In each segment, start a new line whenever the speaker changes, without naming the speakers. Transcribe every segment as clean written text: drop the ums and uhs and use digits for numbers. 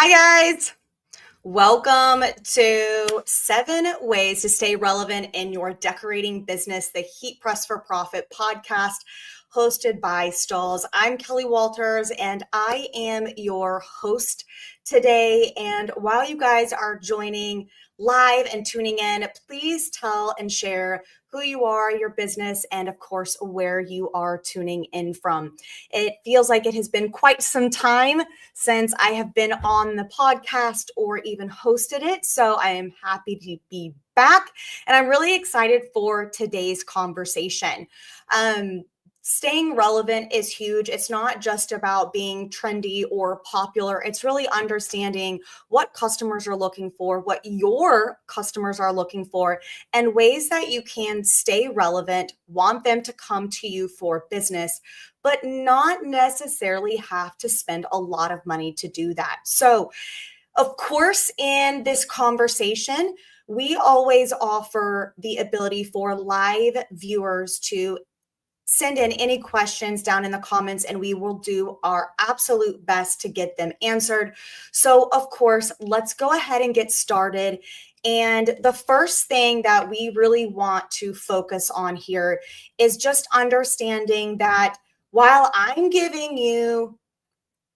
Hi, guys. Welcome to 7 Ways to Stay Relevant in Your Decorating Business, the Heat Press for Profit podcast, hosted by Stalls. I'm Kelly Walters, and I am your host today. And while you guys are joining live and tuning in, please tell and share who you are, your business, and of course, where you are tuning in from. It feels like it has been quite some time since I have been on the podcast or even hosted it. So I am happy to be back, and I'm really excited for today's conversation. Staying relevant is huge. It's not just about being trendy or popular. It's really understanding what customers are looking for, what your customers are looking for, and ways that you can stay relevant, want them to come to you for business, but not necessarily have to spend a lot of money to do that. So, of course, in this conversation, we always offer the ability for live viewers to send in any questions down in the comments, and we will do our absolute best to get them answered. So, of course, let's go ahead and get started. And the first thing that we really want to focus on here is just understanding that while I'm giving you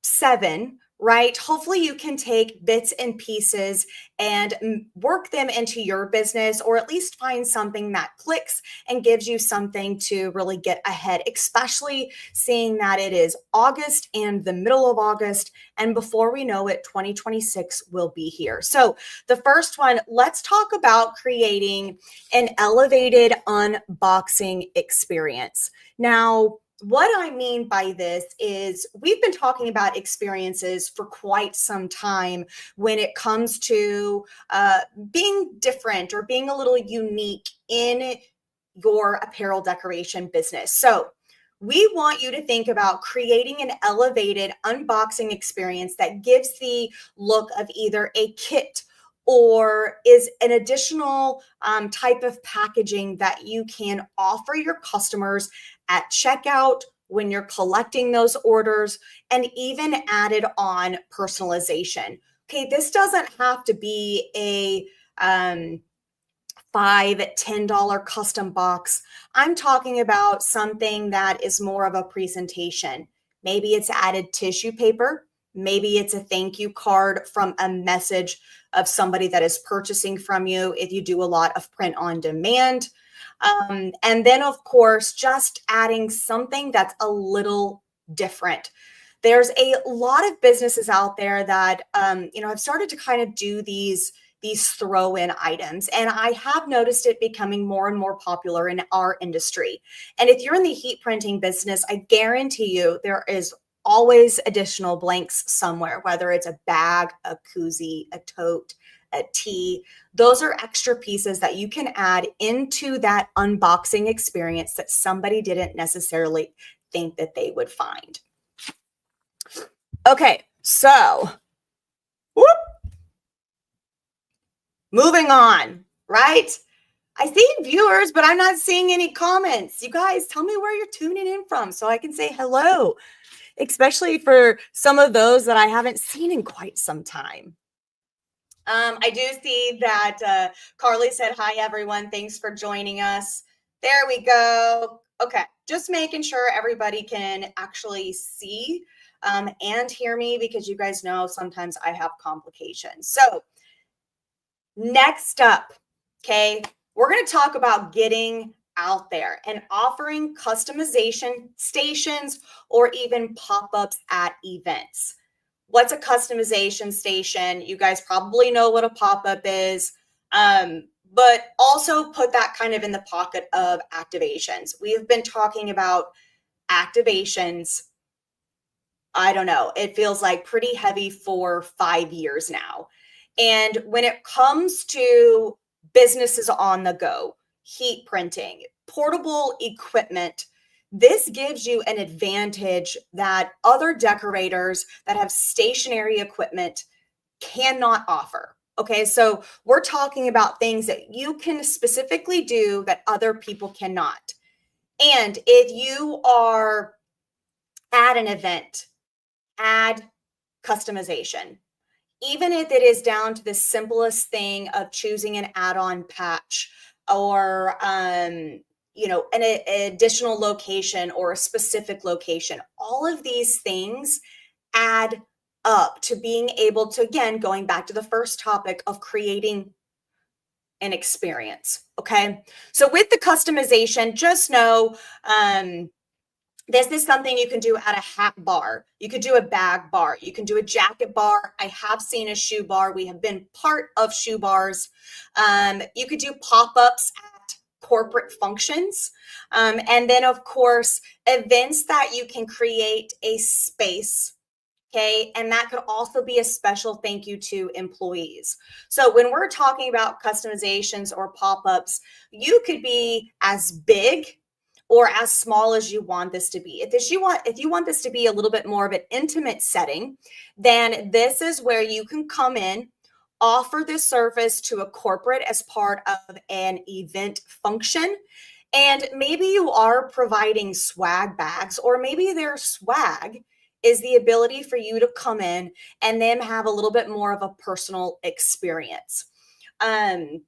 7, right? Hopefully you can take bits and pieces and work them into your business, or at least find something that clicks and gives you something to really get ahead, especially seeing that it is August and the middle of August. And before we know it, 2026 will be here. So the first one, let's talk about creating an elevated unboxing experience. Now, what I mean by this is we've been talking about experiences for quite some time when it comes to being different or being a little unique in your apparel decoration business. So we want you to think about creating an elevated unboxing experience that gives the look of either a kit or is an additional type of packaging that you can offer your customers at checkout, when you're collecting those orders, and even added on personalization. Okay, this doesn't have to be a $5, $10 custom box. I'm talking about something that is more of a presentation. Maybe it's added tissue paper. Maybe it's a thank you card from a message of somebody that is purchasing from you if you do a lot of print on demand. And then, of course, just adding something that's a little different. There's a lot of businesses out there that, have started to kind of do these throw-in items. And I have noticed it becoming more and more popular in our industry. And if you're in the heat printing business, I guarantee you there is always additional blanks somewhere, whether it's a bag, a koozie, a tote, a tee. Those are extra pieces that you can add into that unboxing experience that somebody didn't necessarily think that they would find. Okay, so whoop, moving on, right? I see viewers, but I'm not seeing any comments. You guys, tell me where you're tuning in from so I can say hello, especially for some of those that I haven't seen in quite some time. I do see that Carly said, hi, everyone. Thanks for joining us. There we go. Okay, just making sure everybody can actually see and hear me, because you guys know sometimes I have complications. So next up, okay, we're going to talk about getting out there and offering customization stations or even pop-ups at events. What's a customization station? You guys probably know what a pop-up is, but also put that kind of in the pocket of activations. We have been talking about activations, I don't know, it feels like pretty heavy for 5 years now. And when it comes to businesses on the go, heat printing, portable equipment, this gives you an advantage that other decorators that have stationary equipment cannot offer. Okay, so we're talking about things that you can specifically do that other people cannot. And if you are at an event, add customization. even if it is down to the simplest thing of choosing an add-on patch or an additional location or a specific location. All of these things add up to being able to, again, going back to the first topic of creating an experience. Okay. So with the customization, just know this is something you can do at a hat bar. You could do a bag bar. You can do a jacket bar. I have seen a shoe bar. We have been part of shoe bars. You could do pop-ups at corporate functions. And then, of course, events that you can create a space. Okay. And that could also be a special thank you to employees. So when we're talking about customizations or pop-ups, you could be as big or as small as you want this to be. If you want this to be a little bit more of an intimate setting, then this is where you can come in, offer this service to a corporate as part of an event function. And maybe you are providing swag bags, or maybe their swag is the ability for you to come in and then have a little bit more of a personal experience. I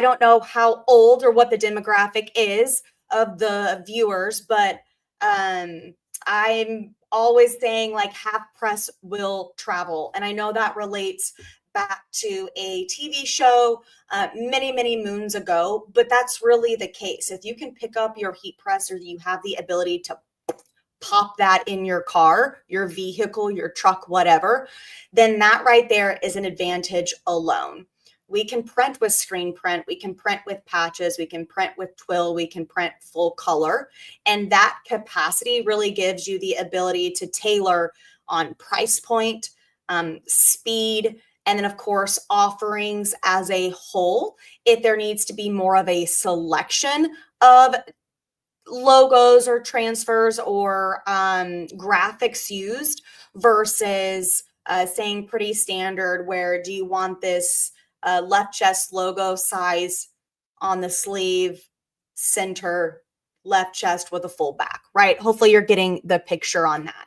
don't know how old or what the demographic is of the viewers, but I'm always saying like half press will travel. And I know that relates back to a TV show many, many moons ago, but that's really the case. If you can pick up your heat press or you have the ability to pop that in your car, your vehicle, your truck, whatever, then that right there is an advantage alone. We can print with screen print, we can print with patches, we can print with twill, we can print full color. And that capacity really gives you the ability to tailor on price point, speed, and then of course, offerings as a whole. If there needs to be more of a selection of logos or transfers or graphics used versus saying pretty standard, where do you want this left chest logo size on the sleeve, center, left chest with a full back, right? Hopefully you're getting the picture on that.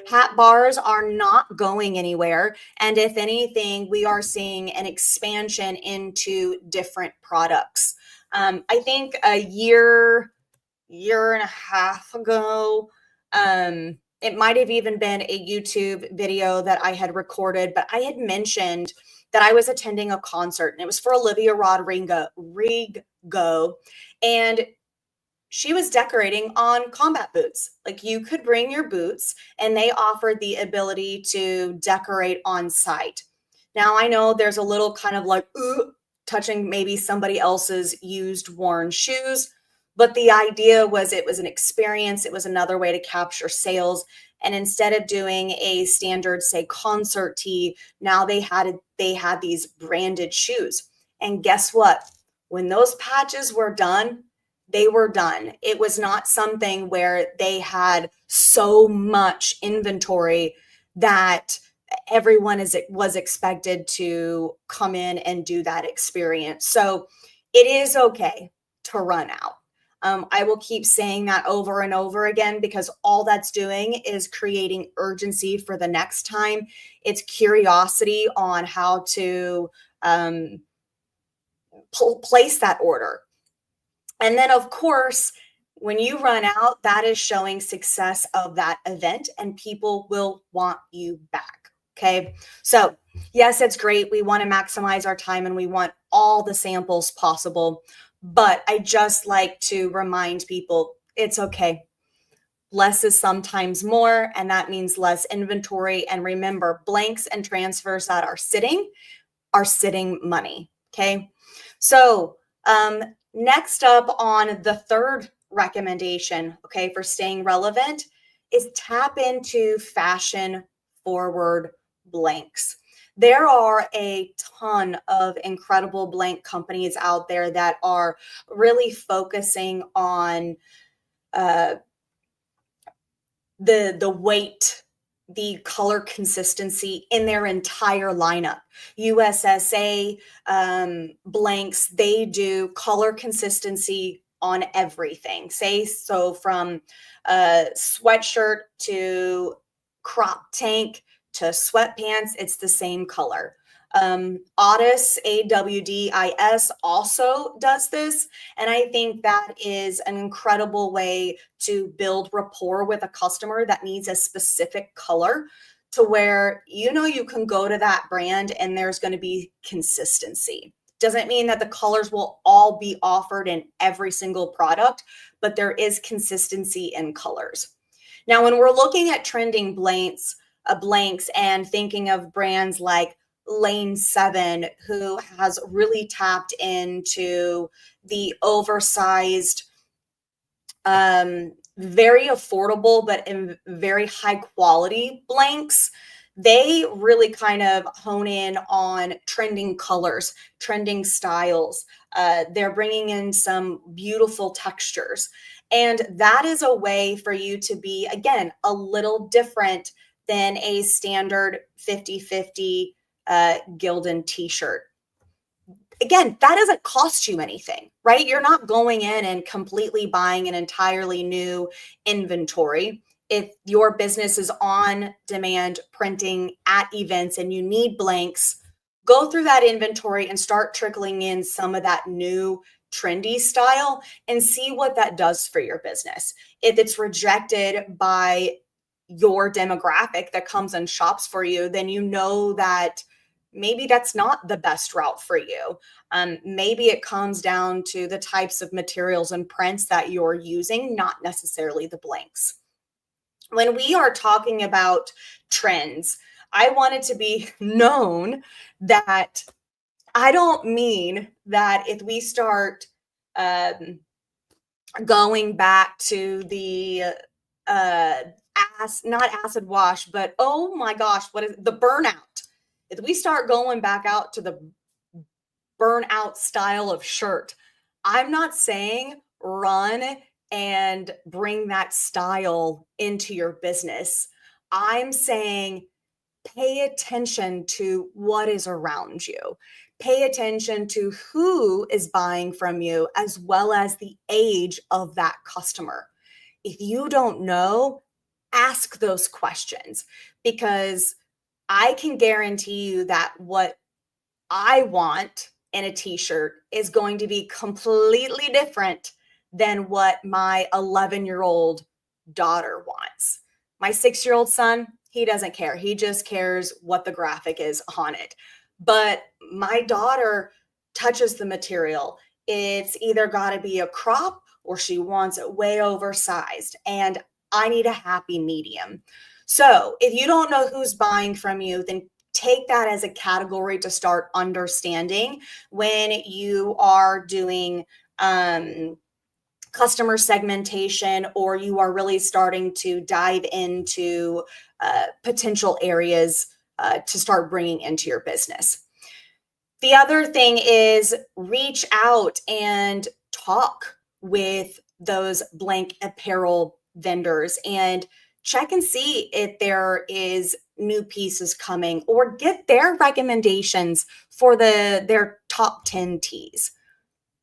Hat bars are not going anywhere. And if anything, we are seeing an expansion into different products. I think a year and a half ago, it might have even been a YouTube video that I had recorded, but I had mentioned that I was attending a concert and it was for Olivia Rodrigo, and she was decorating on combat boots. Like, you could bring your boots and they offered the ability to decorate on site. Now I know there's a little kind of like touching maybe somebody else's used worn shoes, but the idea was it was an experience. It was another way to capture sales. And instead of doing a standard, say, concert tee, now they had these branded shoes. And guess what? When those patches were done, they were done. It was not something where they had so much inventory that everyone was expected to come in and do that experience. So it is okay to run out. I will keep saying that over and over again, because all that's doing is creating urgency for the next time. It's curiosity on how to place that order. And then, of course, when you run out, that is showing success of that event and people will want you back. Okay. So yes, it's great. We want to maximize our time and we want all the samples possible. But I just like to remind people it's okay. Less is sometimes more, and that means less inventory. And remember, blanks and transfers that are sitting money. Okay. So next up on the third recommendation, okay, for staying relevant is tap into fashion forward blanks. There are a ton of incredible blank companies out there that are really focusing on the weight, the color consistency in their entire lineup. USSA blanks, they do color consistency on everything. Say, so from sweatshirt to crop tank to sweatpants, it's the same color. Audis, AWDIS, also does this. And I think that is an incredible way to build rapport with a customer that needs a specific color, to where you can go to that brand and there's going to be consistency. Doesn't mean that the colors will all be offered in every single product, but there is consistency in colors. Now, when we're looking at trending blanks and thinking of brands like Lane 7, who has really tapped into the oversized, very affordable, but in very high quality blanks, they really kind of hone in on trending colors, trending styles. They're bringing in some beautiful textures. And that is a way for you to be, again, a little different than a standard 50/50 Gildan t-shirt. Again, that doesn't cost you anything, right? You're not going in and completely buying an entirely new inventory. If your business is on demand printing at events and you need blanks, go through that inventory and start trickling in some of that new trendy style and see what that does for your business. If it's rejected by your demographic that comes and shops for you, then you know that maybe that's not the best route for you. Maybe it comes down to the types of materials and prints that you're using, not necessarily the blanks. When we are talking about trends, I want it to be known that I don't mean that if we start going back to the not acid wash, but oh my gosh, what is the burnout? If we start going back out to the burnout style of shirt, I'm not saying run and bring that style into your business. I'm saying pay attention to what is around you. Pay attention to who is buying from you, as well as the age of that customer. If you don't know, ask those questions, because I can guarantee you that what I want in a t-shirt is going to be completely different than what my 11-year-old daughter wants. My 6-year-old son, he doesn't care. He just cares what the graphic is on it. But my daughter touches the material. It's either got to be a crop or she wants it way oversized. And I need a happy medium. So if you don't know who's buying from you, then take that as a category to start understanding when you are doing customer segmentation, or you are really starting to dive into potential areas to start bringing into your business. The other thing is reach out and talk with those blank apparel vendors and check and see if there is new pieces coming, or get their recommendations for their top 10 tees.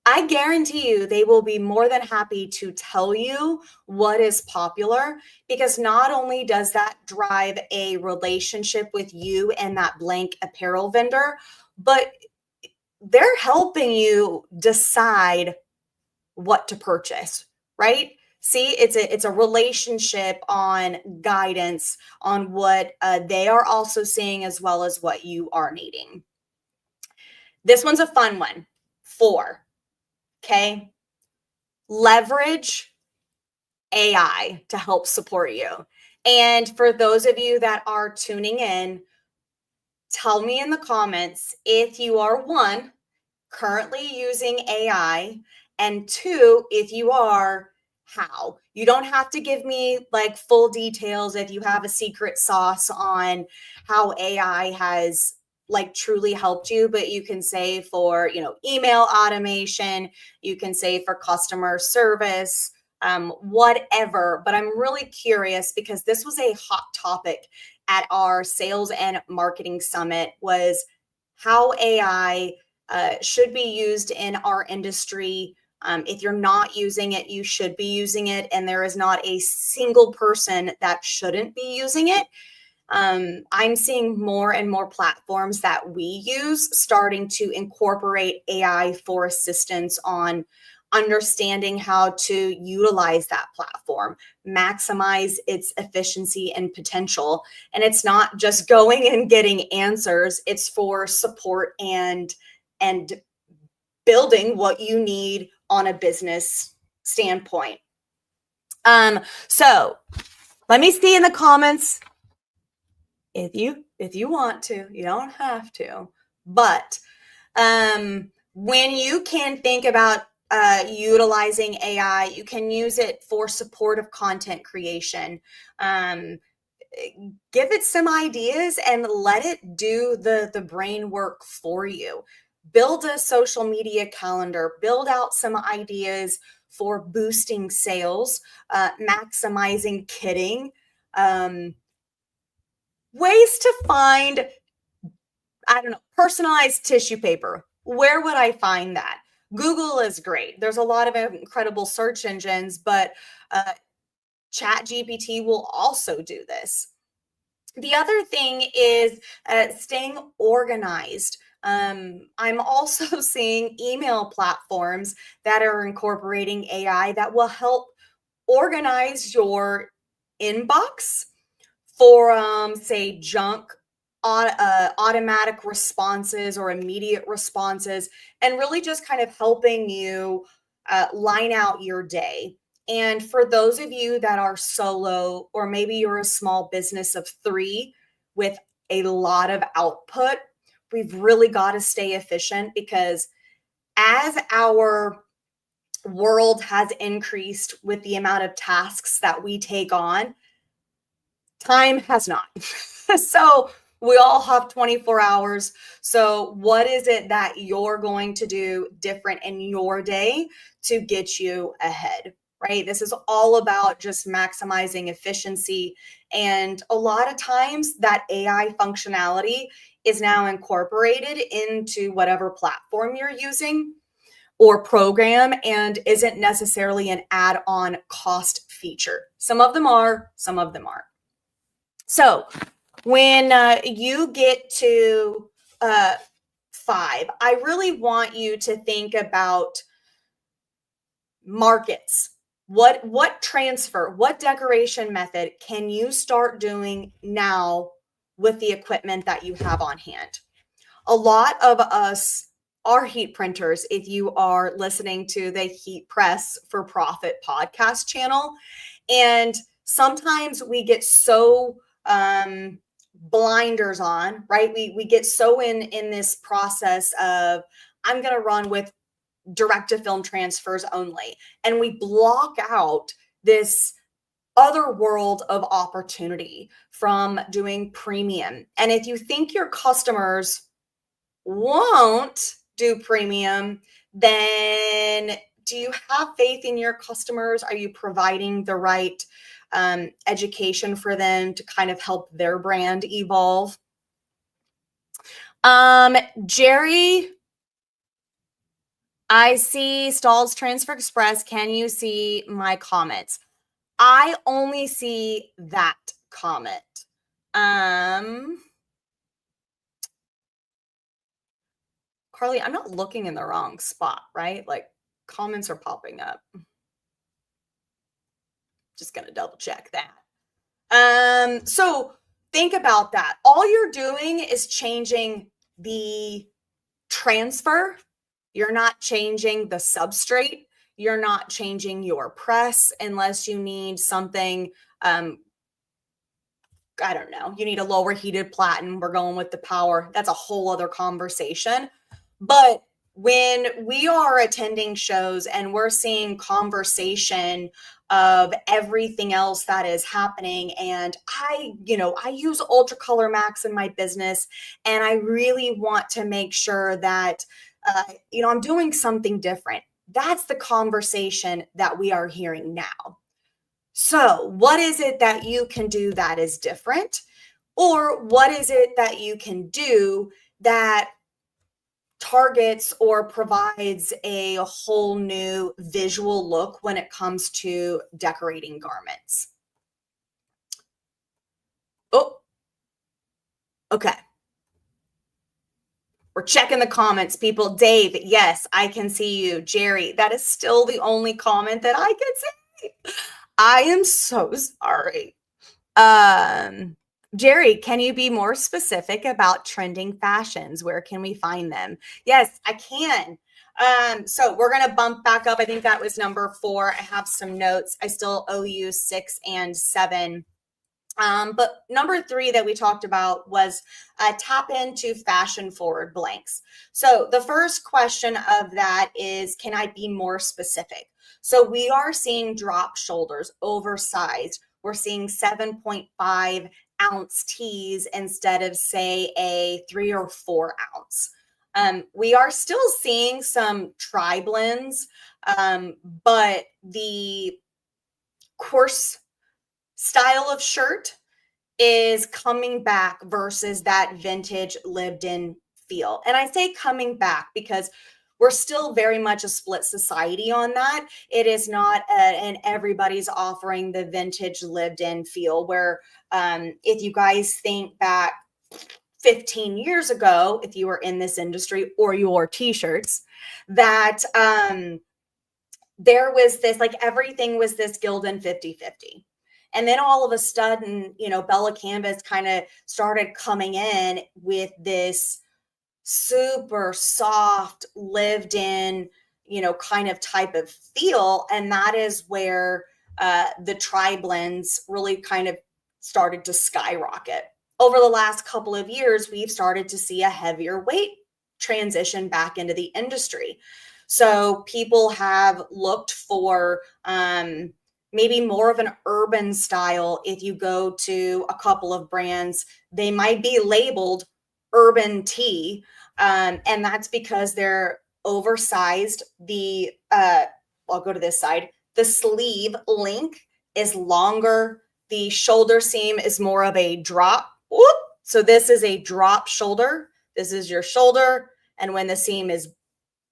I guarantee you they will be more than happy to tell you what is popular, because not only does that drive a relationship with you and that blank apparel vendor, but they're helping you decide what to purchase, right? See, it's a relationship on guidance on what they are also seeing, as well as what you are needing. This one's a fun one. 4, okay? Leverage AI to help support you. And for those of you that are tuning in, tell me in the comments if you are, 1, currently using AI, and 2, if you are, how. You don't have to give me like full details if you have a secret sauce on how AI has like truly helped you, but you can say for, email automation, you can say for customer service, whatever. But I'm really curious, because this was a hot topic at our sales and marketing summit, was how AI should be used in our industry. If you're not using it, you should be using it. And there is not a single person that shouldn't be using it. I'm seeing more and more platforms that we use starting to incorporate AI for assistance on understanding how to utilize that platform, maximize its efficiency and potential. And it's not just going and getting answers, it's for support and building what you need on a business standpoint. So let me see in the comments if you want to. You don't have to, but when you can think about utilizing AI, you can use it for supportive content creation. Give it some ideas and let it do the brain work for you. Build a social media calendar, build out some ideas for boosting sales, maximizing kitting, ways to find, I don't know, personalized tissue paper. Where would I find that? Google is great. There's a lot of incredible search engines, but Chat GPT will also do this. The other thing is staying organized. I'm also seeing email platforms that are incorporating AI that will help organize your inbox for, say, junk, automatic responses or immediate responses, and really just kind of helping you line out your day. And for those of you that are solo, or maybe you're a small business of three with a lot of output, we've really got to stay efficient, because as our world has increased with the amount of tasks that we take on, time has not. So we all have 24 hours. So what is it that you're going to do different in your day to get you ahead, right? This is all about just maximizing efficiency. And a lot of times that AI functionality is now incorporated into whatever platform you're using or program, and isn't necessarily an add-on cost feature. Some of them are, some of them aren't. So when you get to 5, I really want you to think about markets. What transfer, what decoration method can you start doing now with the equipment that you have on hand? A lot of us are heat printers. If you are listening to the Heat Press for Profit podcast channel, and sometimes we get so blinders on, right? We get so in this process of, I'm going to run with direct to film transfers only, and we block out this other world of opportunity from doing premium. And if you think your customers won't do premium, then do you have faith in your customers? Are you providing the right education for them to kind of help their brand evolve? Jerry, I see Stalls Transfer Express. Can you see my comments? I only see that comment. Carly, I'm not looking in the wrong spot, right? Like, comments are popping up. Just gonna double check that. So think about that. All you're doing is changing the transfer. You're not changing the substrate. You're not changing your press, unless you need something, I don't know, you need a lower heated platen. We're going with the power. That's a whole other conversation. But when we are attending shows and we're seeing conversation of everything else that is happening, and I use Ultra Color Max in my business, and I really want to make sure that I'm doing something different. That's the conversation that we are hearing now. So what is it that you can do that is different? Or what is it that you can do that targets or provides a whole new visual look when it comes to decorating garments? Oh, Okay. We're checking the comments, people. Dave, yes, I can see you. Jerry, that is still the only comment that I can see. I am so sorry. Um, Jerry, can you be more specific about trending fashions? Where can we find them? Yes, I can. So we're gonna bump back up. I think that was number 4. I have some notes. I still owe you 6 and 7. But number 3 that we talked about was tap into fashion forward blanks. So the first question of that is, can I be more specific? So we are seeing drop shoulders, oversized. We're seeing 7.5 ounce tees instead of, say, a 3 or 4 ounce. We are still seeing some tri blends, but the course style of shirt is coming back versus that vintage lived in feel. And I say coming back because we're still very much a split society on that. It is not and everybody's offering the vintage lived in feel where if you guys think back 15 years ago, if you were in this industry or you wore t-shirts, that there was this, like, everything was this Gildan 50-50. And then all of a sudden, Bella Canvas kind of started coming in with this super soft, lived in, kind of type of feel. And that is where the tri blends really kind of started to skyrocket. Over the last couple of years, we've started to see a heavier weight transition back into the industry. So people have looked for maybe more of an urban style. If you go to a couple of brands, they might be labeled urban tee, and that's because they're oversized. I'll go to this side. The sleeve length is longer. The shoulder seam is more of a drop. Whoop. So this is a drop shoulder. This is your shoulder. And when the seam is,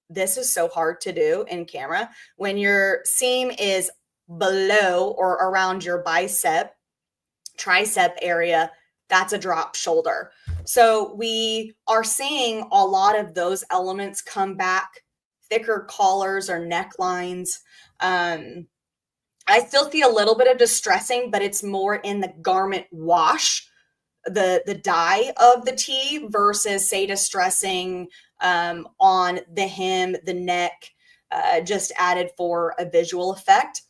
this is so hard to do in camera. When your seam is below or around your bicep, tricep area, that's a drop shoulder. So we are seeing a lot of those elements come back, thicker collars or necklines. I still see a little bit of distressing, but it's more in the garment wash, the dye of the tee versus, say, distressing on the hem, the neck, just added for a visual effect.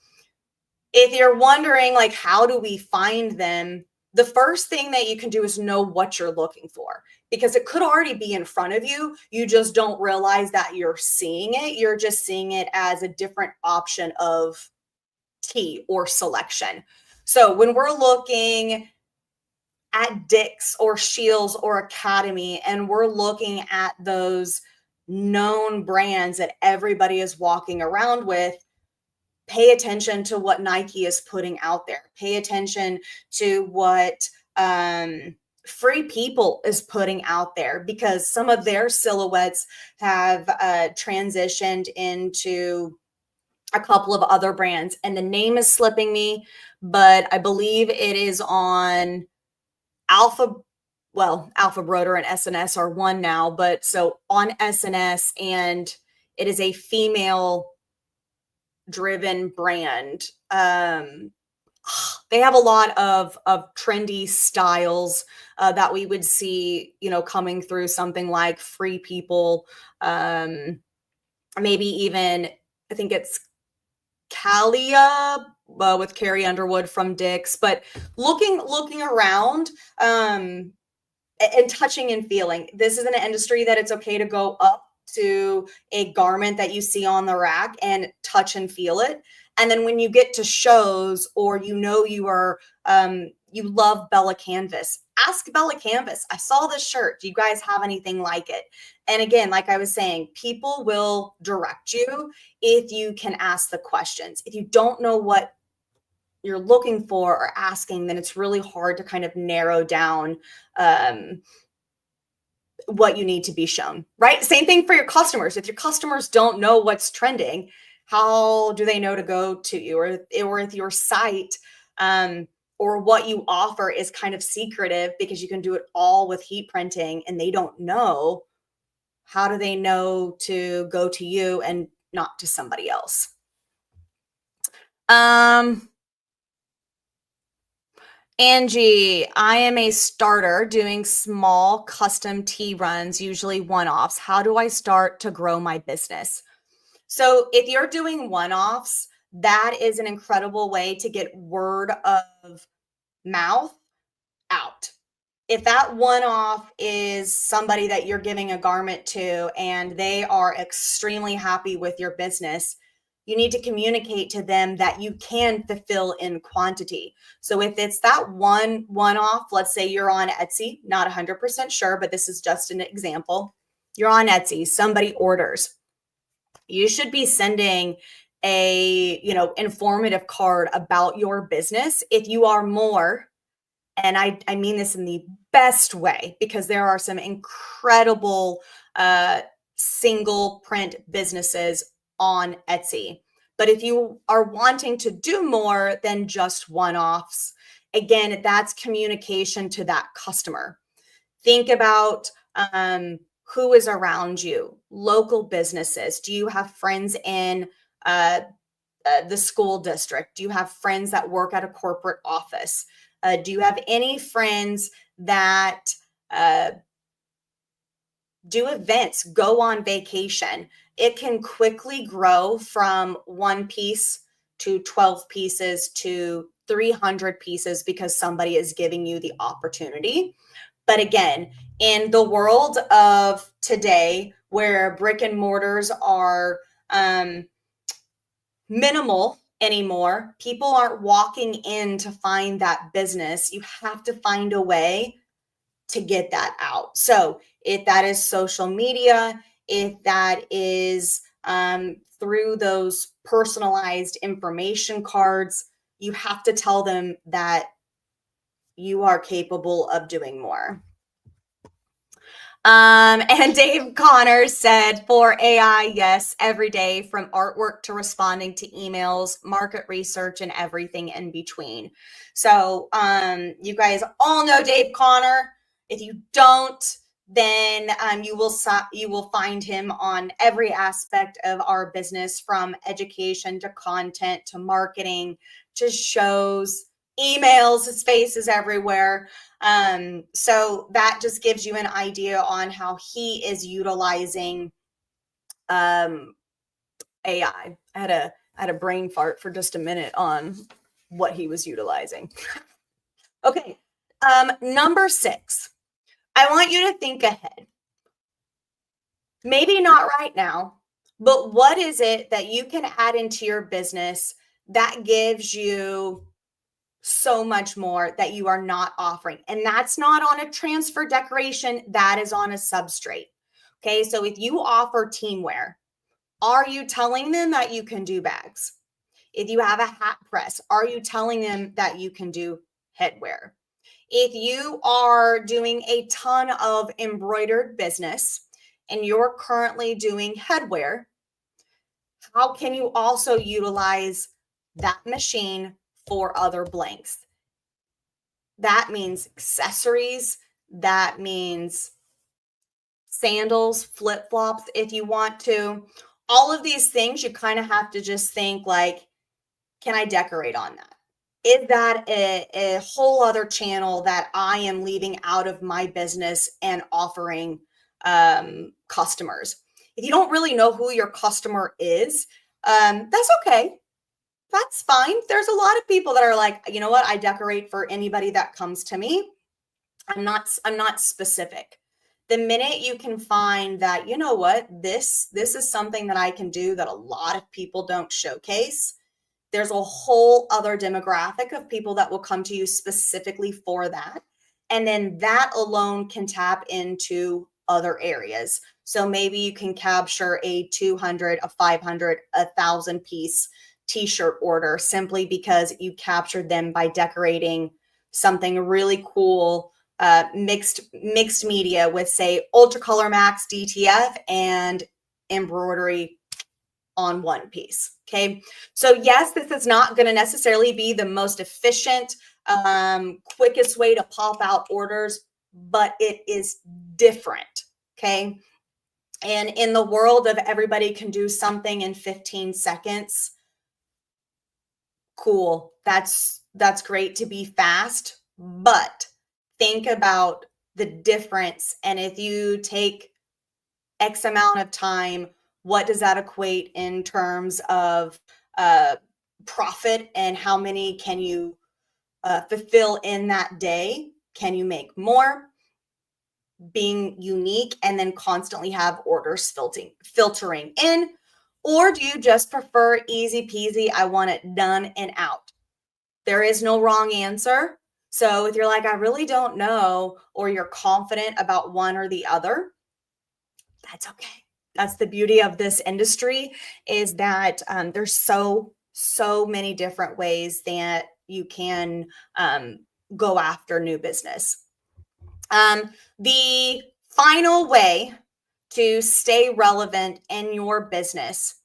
If you're wondering, like, how do we find them? The first thing that you can do is know what you're looking for, because it could already be in front of you. You just don't realize that you're seeing it. You're just seeing it as a different option of tee or selection. So when we're looking at Dick's or Shields or Academy, and we're looking at those known brands that everybody is walking around with, pay attention to what Nike is putting out there. Pay attention to what Free People is putting out there, because some of their silhouettes have transitioned into a couple of other brands. And the name is slipping me, but I believe it is on Alpha Broder and SNS are one now, but so on SNS, and it is a female driven brand. They have a lot of trendy styles that we would see, coming through something like Free People, maybe even, I think it's Calia with Carrie Underwood from Dick's. But looking around and touching and feeling, this is an industry that it's okay to go up to a garment that you see on the rack and touch and feel it. And then when you get to shows, or you are you love Bella Canvas, ask Bella Canvas, I saw this shirt, do you guys have anything like it? And again, like I was saying, people will direct you if you can ask the questions. If you don't know what you're looking for or asking, then it's really hard to kind of narrow down what you need to be shown, right? Same thing for your customers. If your customers don't know what's trending, how do they know to go to you? Or if your site or what you offer is kind of secretive because you can do it all with heat printing and they don't know, how do they know to go to you and not to somebody else? Angie, I am a starter doing small custom tea runs, usually one-offs. How do I start to grow my business? So if you're doing one-offs, that is an incredible way to get word of mouth out. If that one-off is somebody that you're giving a garment to and they are extremely happy with your business, you need to communicate to them that you can fulfill in quantity. So if it's that one-off, let's say you're on Etsy, not 100% sure, but this is just an example. You're on Etsy, somebody orders. You should be sending a, informative card about your business. If you are more, and I mean this in the best way, because there are some incredible single print businesses on Etsy. But if you are wanting to do more than just one-offs, again, that's communication to that customer. Think about who is around you, local businesses. Do you have friends in the school district? Do you have friends that work at a corporate office? Do you have any friends that do events, go on vacation? It can quickly grow from one piece to 12 pieces to 300 pieces because somebody is giving you the opportunity. But again, in the world of today, where brick and mortars are minimal anymore, people aren't walking in to find that business. You have to find a way to get that out. So if that is social media, if that is through those personalized information cards, you have to tell them that you are capable of doing more. And Dave Connors said, for AI, yes, every day, from artwork to responding to emails, market research, and everything in between. So you guys all know Dave Connor. If you don't, then you will find him on every aspect of our business, from education to content to marketing to shows, emails. His face is everywhere. So that just gives you an idea on how he is utilizing AI. I had a brain fart for just a minute on what he was utilizing. Okay. Number 6, I want you to think ahead. Maybe not right now, but what is it that you can add into your business that gives you so much more that you are not offering? And that's not on a transfer decoration, that is on a substrate. Okay, so if you offer teamwear, are you telling them that you can do bags? If you have a hat press, are you telling them that you can do headwear? If you are doing a ton of embroidered business and you're currently doing headwear, how can you also utilize that machine for other blanks? That means accessories. That means sandals, flip-flops, if you want to. All of these things, you kind of have to just think like, can I decorate on that? Is that a whole other channel that I am leaving out of my business and offering customers? If you don't really know who your customer is, that's okay. That's fine. There's a lot of people that are like, you know what? I decorate for anybody that comes to me. I'm not specific. The minute you can find that, you know what, this is something that I can do that a lot of people don't showcase, there's a whole other demographic of people that will come to you specifically for that. And then that alone can tap into other areas. So maybe you can capture a 200, a 500, 1,000 piece t-shirt order simply because you captured them by decorating something really cool, mixed media with, say, Ultra Color Max DTF and embroidery on one piece. Okay. So yes, this is not going to necessarily be the most efficient quickest way to pop out orders, but it is different. Okay. And in the world of everybody can do something in 15 seconds, cool. That's great to be fast, but think about the difference. And if you take X amount of time, what does that equate in terms of profit, and how many can you fulfill in that day? Can you make more? Being unique and then constantly have orders filtering in? Or do you just prefer easy peasy? I want it done and out. There is no wrong answer. So if you're like, I really don't know, or you're confident about one or the other, that's okay. That's the beauty of this industry, is that there's so many different ways that you can go after new business. The final way to stay relevant in your business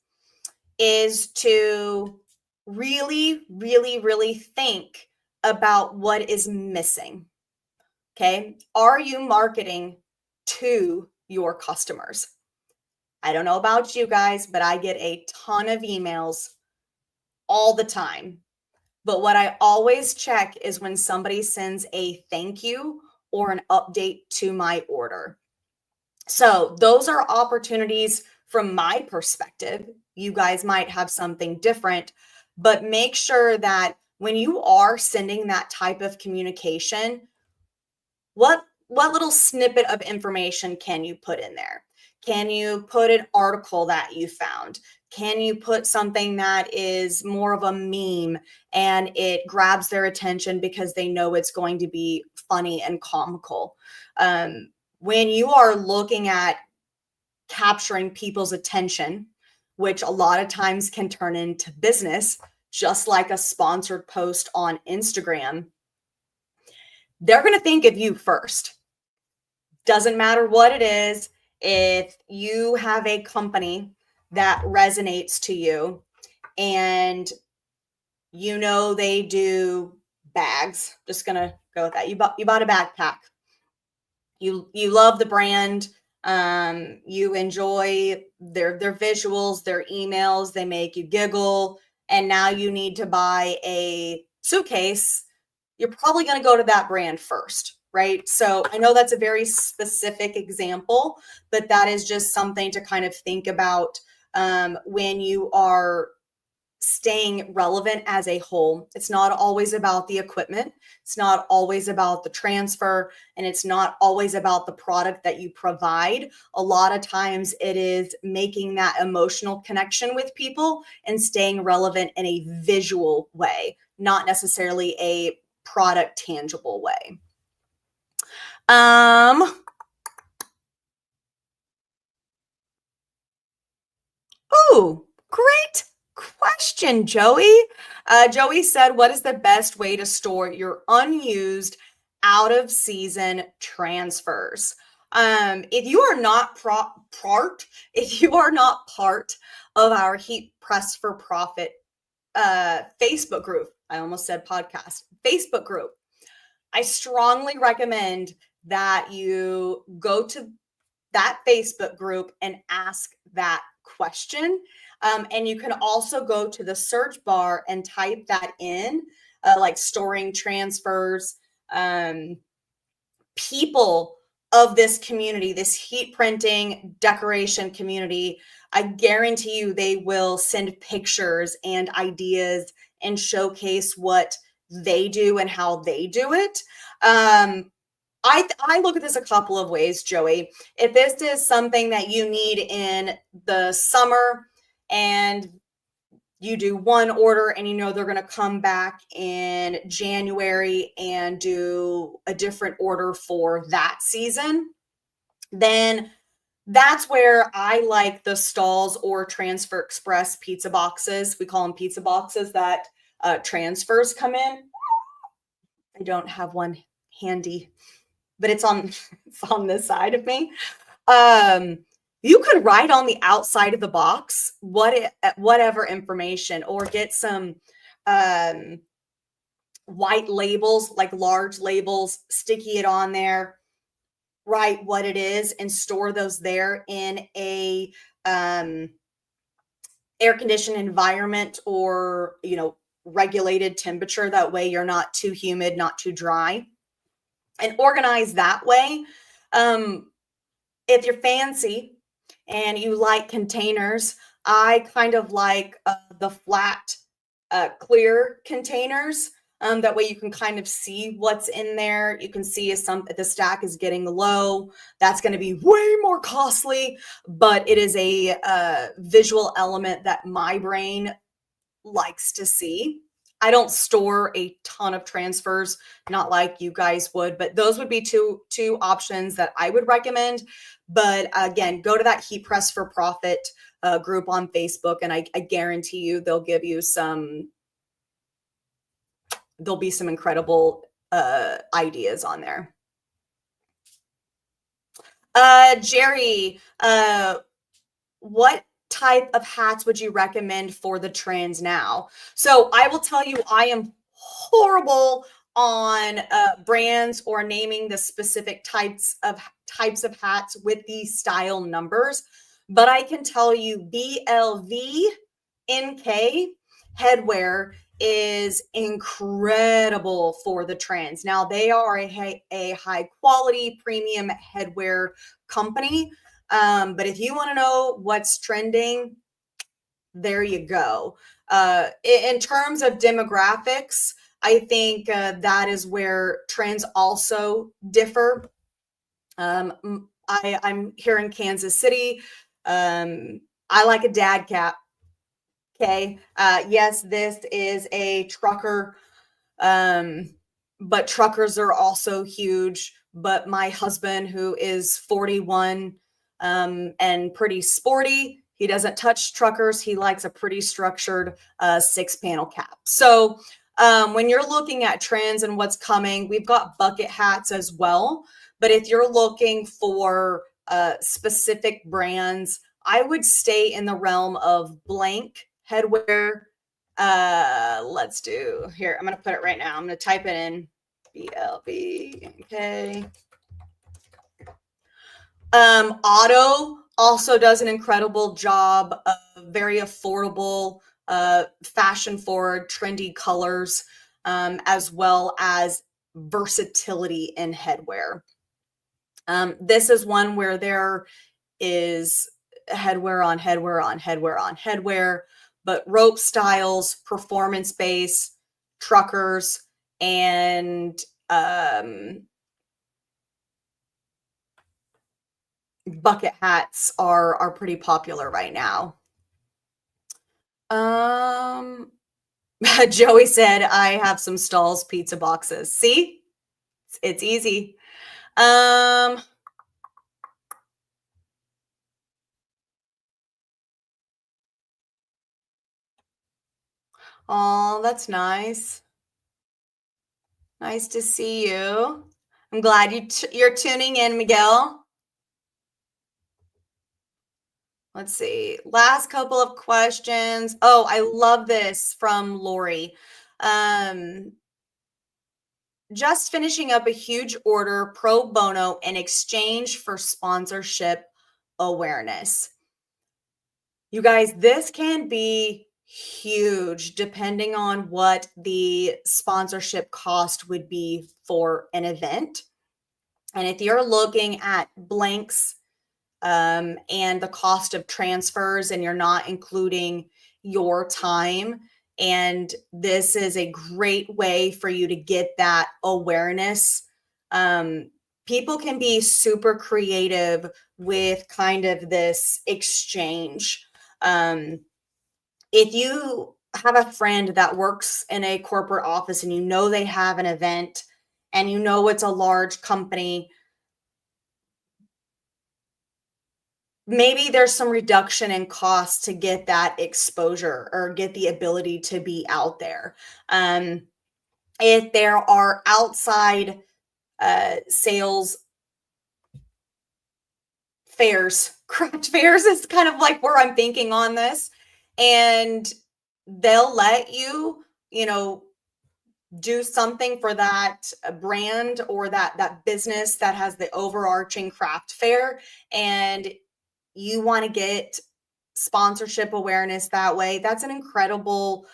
is to really, really, really think about what is missing. Okay. Are you marketing to your customers? I don't know about you guys, but I get a ton of emails all the time. But what I always check is when somebody sends a thank you or an update to my order. So those are opportunities from my perspective. You guys might have something different, but make sure that when you are sending that type of communication, what little snippet of information can you put in there? Can you put an article that you found? Can you put something that is more of a meme and it grabs their attention because they know it's going to be funny and comical? When you are looking at capturing people's attention, which a lot of times can turn into business, just like a sponsored post on Instagram, they're going to think of you first. Doesn't matter what it is. If you have a company that resonates to you and you know they do bags, just going to go with that. You bought a backpack. You love the brand. You enjoy their visuals, their emails, they make you giggle, and now you need to buy a suitcase. You're probably going to go to that brand first, right? So I know that's a very specific example, but that is just something to kind of think about when you are staying relevant as a whole. It's not always about the equipment. It's not always about the transfer, and it's not always about the product that you provide. A lot of times it is making that emotional connection with people and staying relevant in a visual way, not necessarily a product tangible way. Oh, great question, Joey. Joey said, what is the best way to store your unused out of season transfers? If you are not part of our Heat Press for Profit Facebook group, I almost said podcast, Facebook group, I strongly recommend that you go to that Facebook group and ask that question. And you can also go to the search bar and type that in, like storing transfers. People of this community, this heat printing decoration community, I guarantee you they will send pictures and ideas and showcase what they do and how they do it. I look at this a couple of ways, Joey. If this is something that you need in the summer and you do one order and you know they're going to come back in January and do a different order for that season, then that's where I like the Stalls or Transfer Express pizza boxes. We call them pizza boxes that transfers come in. I don't have one handy, but it's on this side of me. You could write on the outside of the box whatever information, or get some white labels, like large labels, sticky it on there, write what it is, and store those there in a air conditioned environment, or regulated temperature. That way you're not too humid, not too dry, and organize that way. If you're fancy and you like containers, I kind of like the flat, clear containers. That way you can kind of see what's in there. You can see if the stack is getting low. That's going to be way more costly, but it is a visual element that my brain likes to see. I don't store a ton of transfers, not like you guys would, but those would be two options that I would recommend. But again, go to that Heat Press for Profit group on Facebook, and I guarantee you there'll be some incredible ideas on there. Jerry, what type of hats would you recommend for the trends now? So I will tell you, I am horrible on brands or naming the specific types of hats with these style numbers, but I can tell you BLVNK headwear is incredible for the trends. Now they are a high quality premium headwear company. But if you want to know what's trending, there you go. In terms of demographics, I think that is where trends also differ. I'm here in Kansas City. I like a dad cap. Okay. Yes, this is a trucker, but truckers are also huge. But my husband, who is 41 and pretty sporty, he doesn't touch truckers. He likes a pretty structured 6-panel cap. So when you're looking at trends and what's coming, we've got bucket hats as well. But if you're looking for specific brands, I would stay in the realm of blank headwear. Let's do here. I'm going to put it right now. I'm going to type it in BLB. Auto also does an incredible job of very affordable, fashion forward, trendy colors, as well as versatility in headwear. This is one where there is headwear on headwear on headwear on headwear, but rope styles, performance base, truckers, and bucket hats are pretty popular right now. Joey said, I have some Stalls pizza boxes. See, it's easy. Oh, that's nice. Nice to see you. I'm glad you're tuning in, Miguel. Let's see. Last couple of questions. Oh, I love this from Lori. Just finishing up a huge order pro bono in exchange for sponsorship awareness. You guys, this can be huge depending on what the sponsorship cost would be for an event. And if you're looking at blanks and the cost of transfers, and you're not including your time, and this is a great way for you to get that awareness. People can be super creative with kind of this exchange. If you have a friend that works in a corporate office and you know they have an event and you know it's a large company, maybe there's some reduction in cost to get that exposure or get the ability to be out there. If there are outside sales fairs, craft fairs is kind of like where I'm thinking on this, and they'll let you, do something for that brand or that business that has the overarching craft fair, and you want to get sponsorship awareness that way, that's an incredible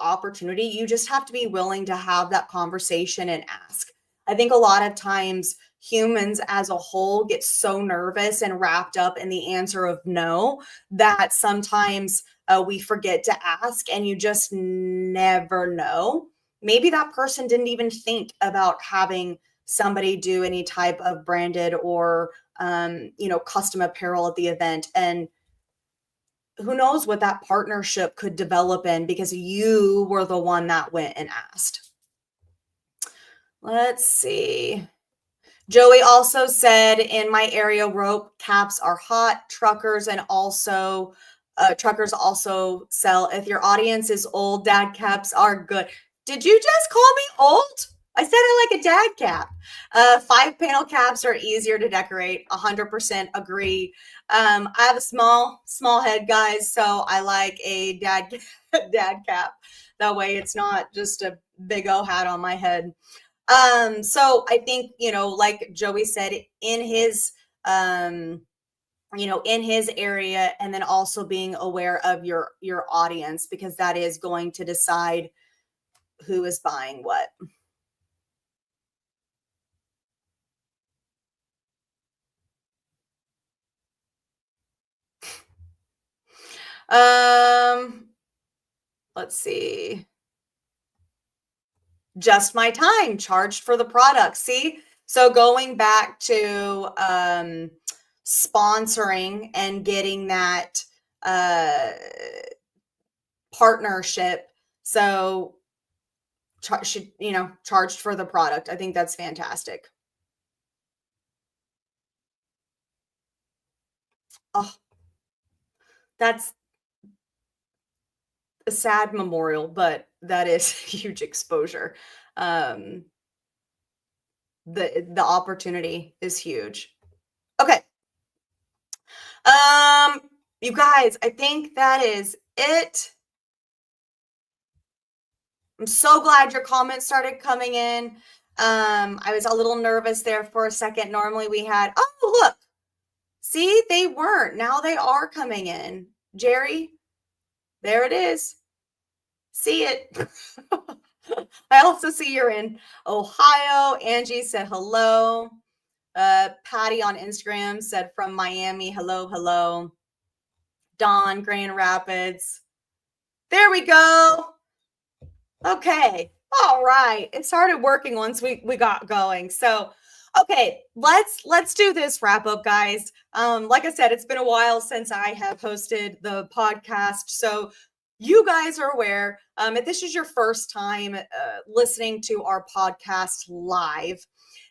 opportunity. You just have to be willing to have that conversation and ask. I think a lot of times humans as a whole get so nervous and wrapped up in the answer of no that sometimes we forget to ask, and you just never know. Maybe that person didn't even think about having somebody do any type of branded or custom apparel at the event, and who knows what that partnership could develop in because you were the one that went and asked. Let's see. Joey also said, in my area, rope caps are hot. Truckers also sell. If your audience is old, dad caps are good. Did you just call me old? I said I like a dad cap. 5-panel caps are easier to decorate. 100% agree. I have a small head, guys, so I like a dad cap. That way, it's not just a big O hat on my head. So I think, like Joey said, in his, in his area, and then also being aware of your audience, because that is going to decide who is buying what. Um, let's see. Just my time charged for the product. See? So going back to sponsoring and getting that partnership. So charged for the product. I think that's fantastic. Oh, that's a sad memorial, but that is huge exposure. Um, the opportunity is huge. Okay. You guys, I think that is it. I'm so glad your comments started coming in. I was a little nervous there for a second. Normally we had, oh, look, see, they weren't. Now they are coming in. Jerry, there it is. See it. I also see you're in Ohio. Angie said hello. Patty on Instagram said from Miami, hello. Dawn, Grand Rapids. There we go. Okay. All right. It started working once we got going. So, okay, let's do this wrap up, guys. Like I said, it's been a while since I have hosted the podcast. So you guys are aware, if this is your first time listening to our podcast live,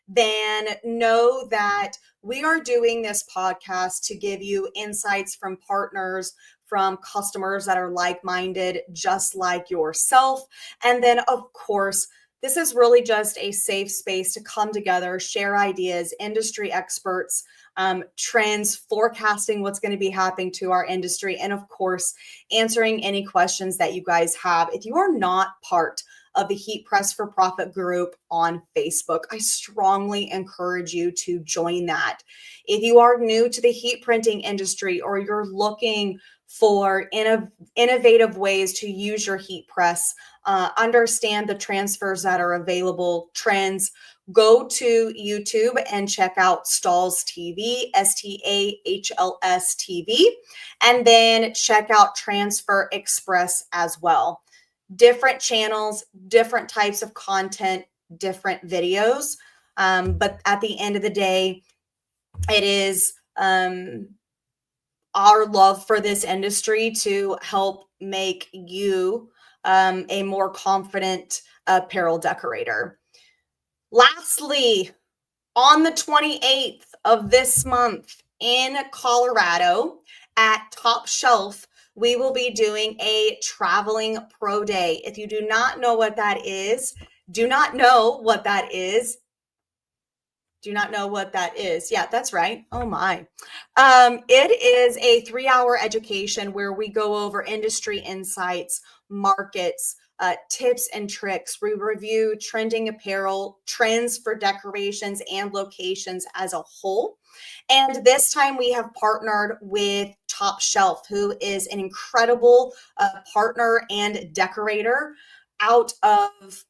then know that we are doing this podcast to give you insights from partners, from customers that are like-minded, just like yourself. And then, of course, this is really just a safe space to come together, share ideas, industry experts, trends, forecasting what's going to be happening to our industry, and of course, answering any questions that you guys have. If you are not part of the Heat Press for Profit group on Facebook, I strongly encourage you to join that. If you are new to the heat printing industry, or you're looking for innovative ways to use your heat press, understand the transfers that are available, trends, go to YouTube and check out Stahls TV, Stahls TV, and then check out Transfer Express as well. Different channels, different types of content, different videos. But at the end of the day, it is our love for this industry to help make you a more confident apparel decorator. Lastly, on the 28th of this month in Colorado at Top Shelf, we will be doing a traveling pro day. If you do not know what that is, do not know what that is. Yeah, that's right. Oh my. It is a 3-hour education where we go over industry insights, markets, tips and tricks. We review trending apparel, trends for decorations and locations as a whole. And this time we have partnered with Top Shelf, who is an incredible partner and decorator out of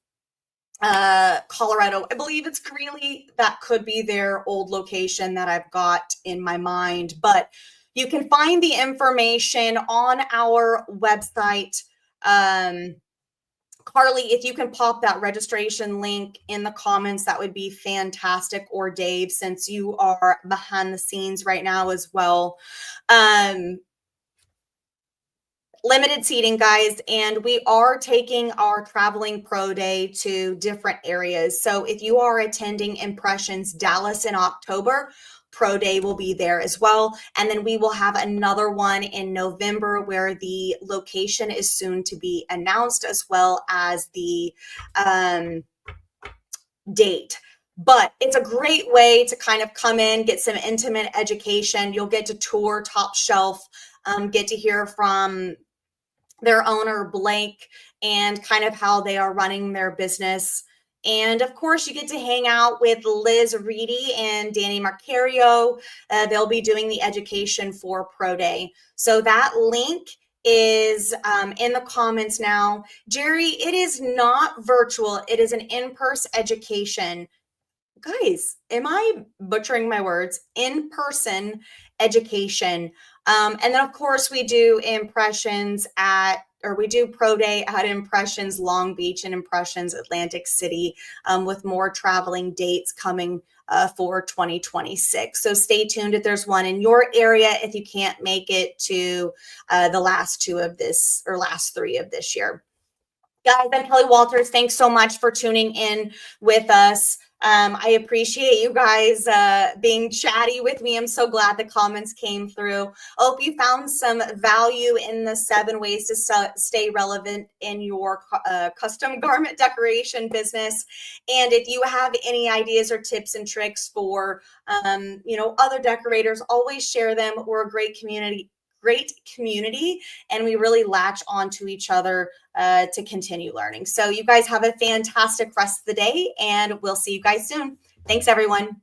Colorado. I believe it's Greeley. That could be their old location that I've got in my mind, but you can find the information on our website. Carly, if you can pop that registration link in the comments, that would be fantastic. Or Dave, since you are behind the scenes right now as well. Limited seating, guys, and we are taking our traveling pro day to different areas. So if you are attending Impressions Dallas in October, pro day will be there as well. And then we will have another one in November where the location is soon to be announced, as well as the date. But it's a great way to kind of come in, get some intimate education. You'll get to tour Top Shelf, get to hear from their owner, Blake, and kind of how they are running their business. And of course, you get to hang out with Liz Reedy and Danny Marcario. They'll be doing the education for Pro Day. So that link is in the comments now. Jerry, it is not virtual. It is an in-person education. Guys, am I butchering my words? In-person education. And then of course we do we do Pro Day at Impressions Long Beach and Impressions Atlantic City, with more traveling dates coming for 2026. So stay tuned if there's one in your area, if you can't make it to the last three of this year. Guys, I'm Kelly Walters. Thanks so much for tuning in with us. I appreciate you guys being chatty with me. I'm so glad the comments came through. I hope you found some value in the 7 ways to stay relevant in your custom garment decoration business. And if you have any ideas or tips and tricks for other decorators, always share them. We're a great community, and we really latch onto each other to continue learning. So you guys have a fantastic rest of the day, and we'll see you guys soon. Thanks, everyone.